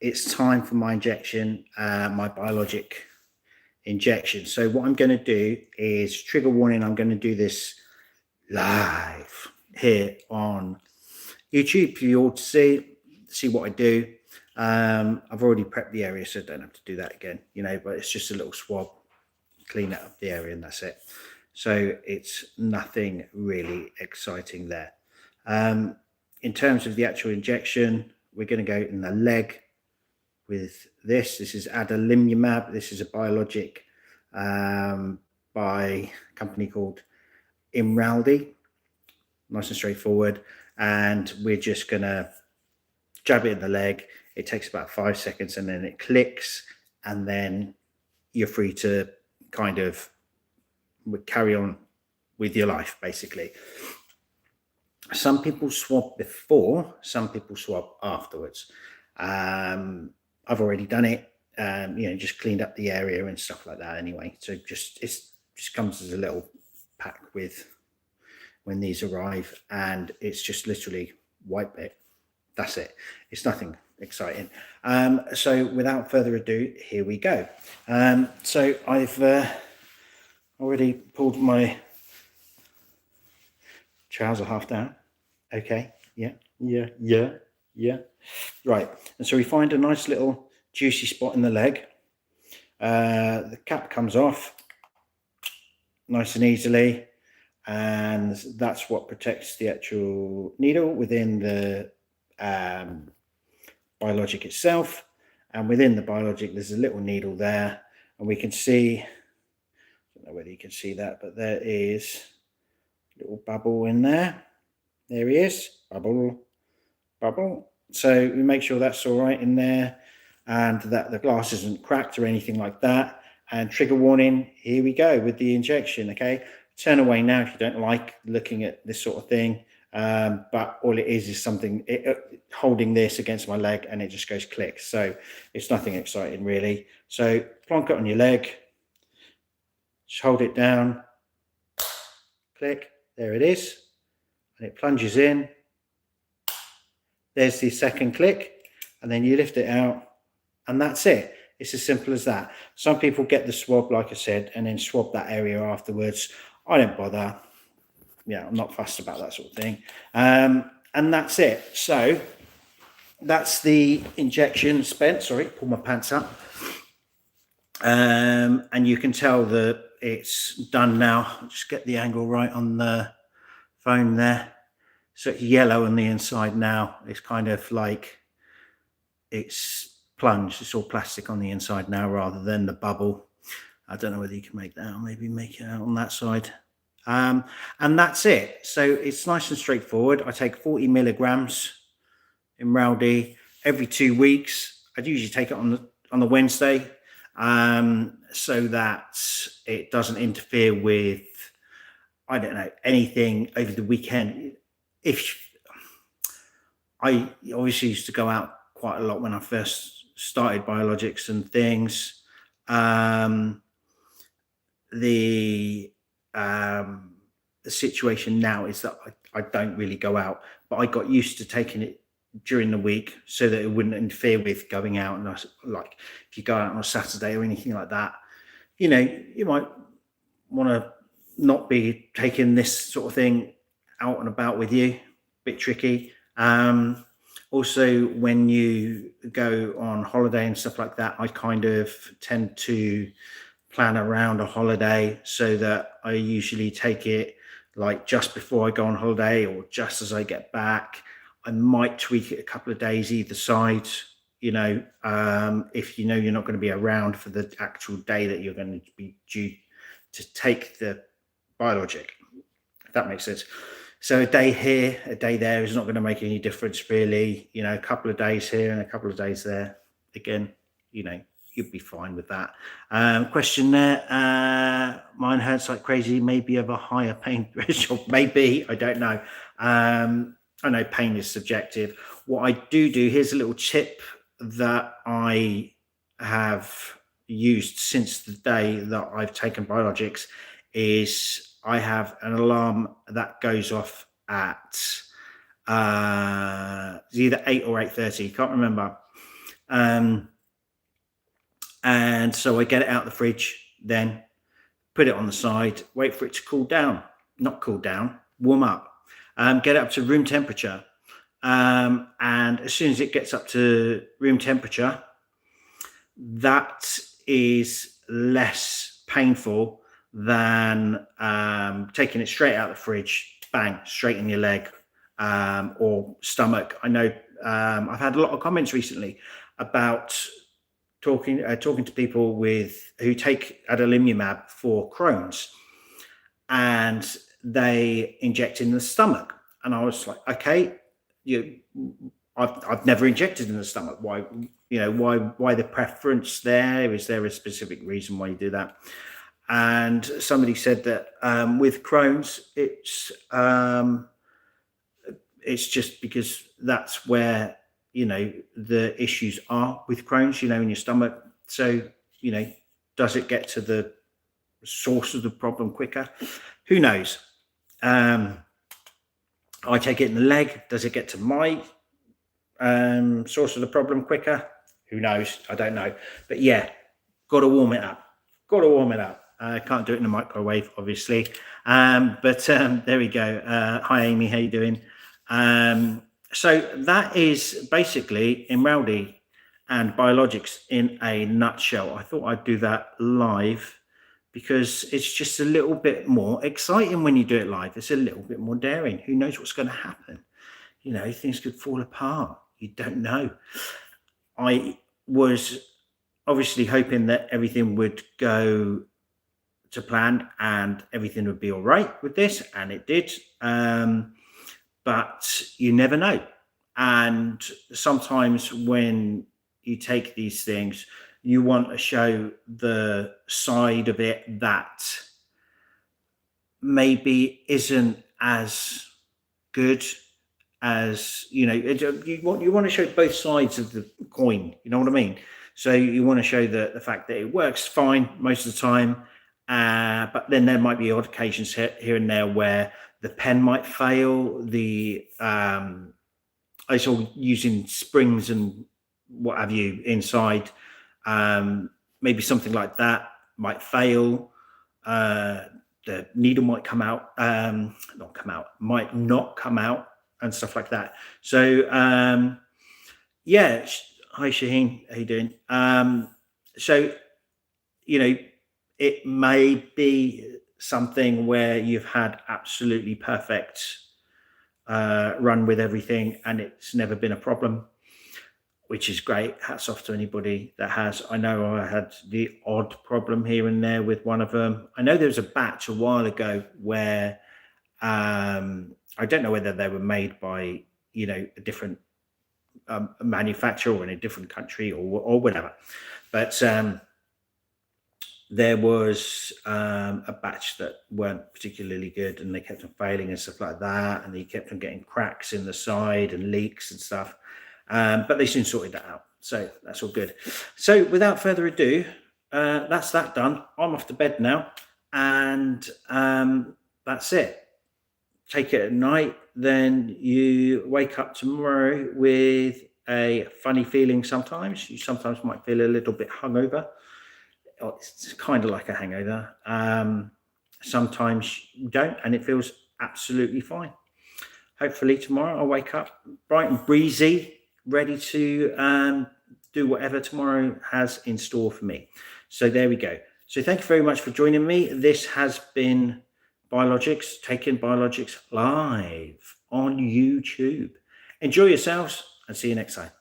it's time for my injection, my biologic injection. So what I'm going to do is, trigger warning, I'm going to do this live here on YouTube for you all to see what I do. I've already prepped the area, so I don't have to do that again, but it's just a little swab, clean up the area, and that's it. So it's nothing really exciting there. In terms of the actual injection, we're going to go in the leg with this. This is adalimumab. This is a biologic by a company called Imraldi. Nice and straightforward. And we're just going to jab it in the leg. It takes about 5 seconds, and then it clicks, and then you're free to kind of carry on with your life, basically. Some people swab before, some people swab afterwards. I've already done it, just cleaned up the area and stuff like that anyway. So it just comes as a little pack with when these arrive, and it's just literally wipe it. That's it. It's nothing exciting. So without further ado, here we go. So I've already pulled my trouser half down. Okay. Yeah. Right. And so we find a nice little juicy spot in the leg. The cap comes off nice and easily, and that's what protects the actual needle within the biologic itself. And within the biologic, there's a little needle there, and we can see, I don't know whether you can see that, but there is a little bubble in there. There he is. Bubble. So we make sure that's all right in there, and that the glass isn't cracked or anything like that. And trigger warning, here we go with the injection. Okay, turn away now if you don't like looking at this sort of thing. But all it is something holding this against my leg, and it just goes click. So it's nothing exciting really. So plonk it on your leg, just hold it down, click, there it is, and it plunges in. There's the second click, and then you lift it out, and that's it. It's as simple as that. Some people get the swab, like I said, and then swab that area afterwards. I don't bother. Yeah, I'm not fussed about that sort of thing. And that's it. So that's the injection spent. Sorry, pull my pants up. And you can tell that it's done now. I'll just get the angle right on the phone there. So it's yellow on the inside now. It's kind of like it's plunged. It's all plastic on the inside now rather than the bubble. I don't know whether you can make that out. Maybe make it out on that side. And that's it. So it's nice and straightforward. I take 40 milligrams in Rowdy every 2 weeks. I'd usually take it on the Wednesday, so that it doesn't interfere with, I don't know, anything over the weekend. If I obviously used to go out quite a lot when I first started biologics and things. The situation now is that I don't really go out, but I got used to taking it during the week so that it wouldn't interfere with going out. And like if you go out on a Saturday or anything like that, you might want to not be taking this sort of thing out and about with you. Bit tricky. Also, when you go on holiday and stuff like that, I kind of tend to plan around a holiday so that I usually take it like just before I go on holiday or just as I get back. I might tweak it a couple of days either side, if you're not going to be around for the actual day that you're going to be due to take the biologic, if that makes sense. So a day here, a day there is not going to make any difference really. A couple of days here and a couple of days there. Again, you'd be fine with that. Question there. Mine hurts like crazy, maybe of a higher pain threshold. Maybe, I don't know. I know pain is subjective. What I do, here's a little tip that I have used since the day that I've taken biologics, is I have an alarm that goes off at either 8 or 8:30. Can't remember. And so I get it out of the fridge, then put it on the side, wait for it to cool down, not cool down, warm up, get it up to room temperature. And as soon as it gets up to room temperature, that is less painful than taking it straight out of the fridge, bang, straight in your leg or stomach. I know I've had a lot of comments recently about talking to people who take adalimumab for Crohn's, and they inject in the stomach. And I was like, okay, I've never injected in the stomach. Why the preference there? Is there a specific reason why you do that? And somebody said that with Crohn's, it's just because that's where the issues are with Crohn's, in your stomach. So does it get to the source of the problem quicker? Who knows? I take it in the leg. Does it get to my source of the problem quicker? Who knows? I don't know. But yeah, got to warm it up. I can't do it in the microwave, obviously. But there we go. Hi, Amy. How you doing? So that is basically Imraldi and biologics in a nutshell. I thought I'd do that live because it's just a little bit more exciting when you do it live. It's a little bit more daring. Who knows what's going to happen? Things could fall apart. You don't know. I was obviously hoping that everything would go to plan and everything would be all right with this, and it did. But you never know. And sometimes when you take these things, you want to show the side of it that maybe isn't as good as, you want to show both sides of the coin. You know what I mean? So you want to show the fact that it works fine most of the time. But then there might be odd occasions here and there where the pen might fail. I saw using springs and what have you inside. Maybe something like that might fail. The needle might might not come out and stuff like that. So yeah. Hi Shaheen, how you doing? So it may be something where you've had absolutely perfect run with everything and it's never been a problem, which is great. Hats off to anybody that has. I know I had the odd problem here and there with one of them. I know there was a batch a while ago where I don't know whether they were made by a different manufacturer or in a different country or whatever, but there was a batch that weren't particularly good and they kept on failing and stuff like that, and they kept on getting cracks in the side and leaks and stuff, but they soon sorted that out, so that's all good. So without further ado, that's that done. I'm off to bed now, and that's it. Take it at night, then you wake up tomorrow with a funny feeling. Sometimes you might feel a little bit hungover. It's kind of like a hangover. Sometimes you don't, and it feels absolutely fine. Hopefully tomorrow I'll wake up bright and breezy, ready to do whatever tomorrow has in store for me. So there we go. So thank you very much for joining me. This has been Biologics, taking Biologics live on YouTube. Enjoy yourselves and see you next time.